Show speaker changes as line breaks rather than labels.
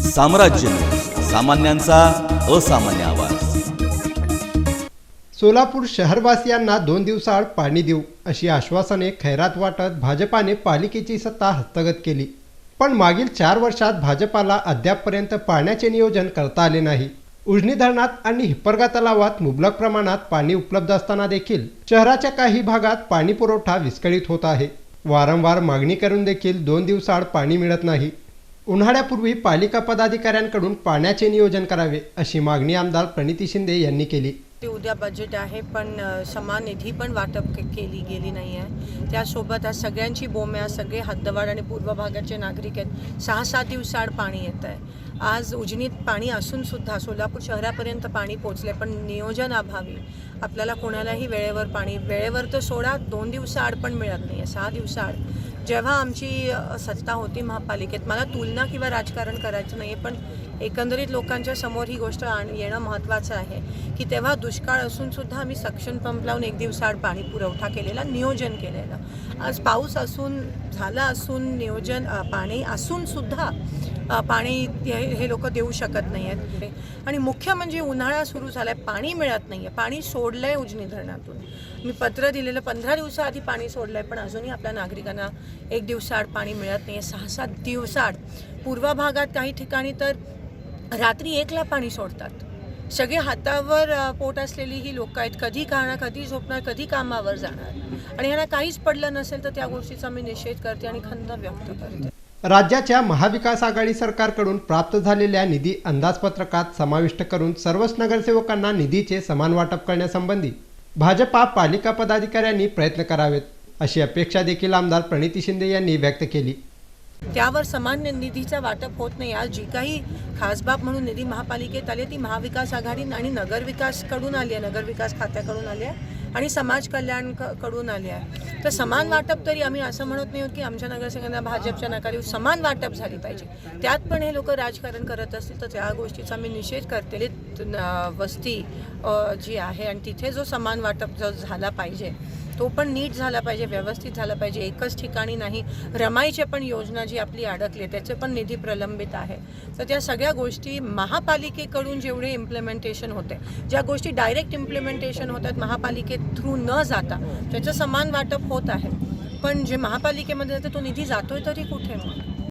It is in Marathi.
साम्राज्य न्यूज, सामान्यांचा असामान्य आवाज।
सोलापूर शहरवासियांना 2 दिवसाआड पाणी देऊ अशी आश्वासने खैरात वाटत भाजपाने पालिकेची सत्ता हस्तगत केली। पण मागील 4 वर्षात भाजपाला अद्यापपर्यंत पाण्याचे नियोजन करता आले नाही। उजनी धरणात आणि हिप्परगा तलावात मुबलक प्रमाणात पाणी उपलब्ध असताना देखील शहराच्या काही भागात पाणी पुरवठा विस्कळीत होत आहे। वारंवार मागणी करून देखील 2 दिवसाआड पाणी मिळत नाही। उन्हाळ्यापूर्वी पालिका पदाधिकाऱ्यांकडून पाण्याचे नियोजन करावे अशी मागणी आमदार प्रणिती शिंदे यांनी केली।
उद्या बजेट आहे पण समान निधी पण वाटप केली गेली नाही आहे। त्यासोबत आज सगळ्यांची बोम्या सगळे हद्दवाड आणि पूर्व भागाचे नागरिक आहेत। 6-7 दिवसाआड पाणी येत आहे। आज उजनीत पाणी असून सुद्धा सोलापूर शहरापर्यंत पाणी पोहोचले पण नियोजन अभावी आपल्याला कोणालाही वेळेवर तर सोडा 2 दिवसाआड पण मिळत नाही आहे। 6 दिवसाआड जेव्हा आमची सत्ता होती महापालिकेत, मला तुलना किंवा राजकारण करायचं नाही पण एकंदरीत लोकांच्या समोर ही गोष्ट येणं महत्त्वाचं आहे की तेव्हा दुष्काळ असून सुद्धा आम्ही सक्शन पंप लावून 1 दिवसाआड पाणी पुरवठा केलेला, नियोजन केलेलं। आज पाऊस असून झाला असून नियोजन पाणी असून सुद्धा पाणी हे लोक देऊ शकत नाही आहेत। आणि मुख्य म्हणजे उन्हाळा सुरू झाला आहे, पाणी मिळत नाही आहे। पाणी सोडलं आहे उजनी धरणातून, मी पत्र दिलेलं 15 दिवसाआधी पाणी सोडलं आहे पण अजूनही आपल्या नागरिकांना 1 दिवसाआड पाणी मिळत नाही आहे। 6-7 दिवसाआड पूर्व भागात काही ठिकाणी तर रात्री 1ला पाणी सोडतात। सगळे हातावर पोट असलेली ही लोक आहेत, कधी खाणार, कधी झोपणार, कधी कामावर जाणार आणि ह्यांना काहीच पडलं नसेल तर त्या गोष्टीचा मी निषेध करते आणि खंत व्यक्त करते।
राज्याच्या महाविकास आघाडी सरकारकडून प्राप्त झालेल्या निधी अंदाजपत्रकात समाविष्ट करून सर्वच नगरसेवकांना निधीचे समान वाटप करण्यासंबंधी भाजपा पालिका पदाधिकाऱ्यांनी प्रयत्न करावेत अशी अपेक्षा देखील आमदार प्रणिती शिंदे यांनी व्यक्त केली।
त्यावर समान निधीचा वाटप होत नाही। आज जी काही खास बाब म्हणून निधी महापालिकेत आली ती महाविकास आघाडी आणि नगरविकासकडून आली आहे, नगरविकास खात्याकडून आली आहे आणि समाज कल्याणकडून आली आहे। तर समान वाटप तरी आम्ही असं म्हणत नाही आहोत की आमच्या नगरसेवकांना भाजपच्या नकारी समान वाटप झाली पाहिजे। त्यात पण हे लोक राजकारण करत असतील तर त्या गोष्टीचा मी निषेध करते। वस्ती जी आहे आणि तिथे जो समान वाटप जो झाला पाहिजे तो पण नीट झाला पाहिजे, व्यवस्थित झाला पाहिजे। एकच ठिकाणी नाही, रमाईचे पण योजना जी आपली अडकली त्याचे पण निधी प्रलंबित आहे। तर त्या सगळ्या गोष्टी महापालिकेकडून जेवढे इम्प्लिमेंटेशन होते, ज्या गोष्टी डायरेक्ट इम्प्लिमेंटेशन होतात महापालिकेत थ्रू न जाता त्याचं समान वाटप होत आहे। पण जे महापालिकेमध्ये जातं तो निधी जातोय तरी कुठे?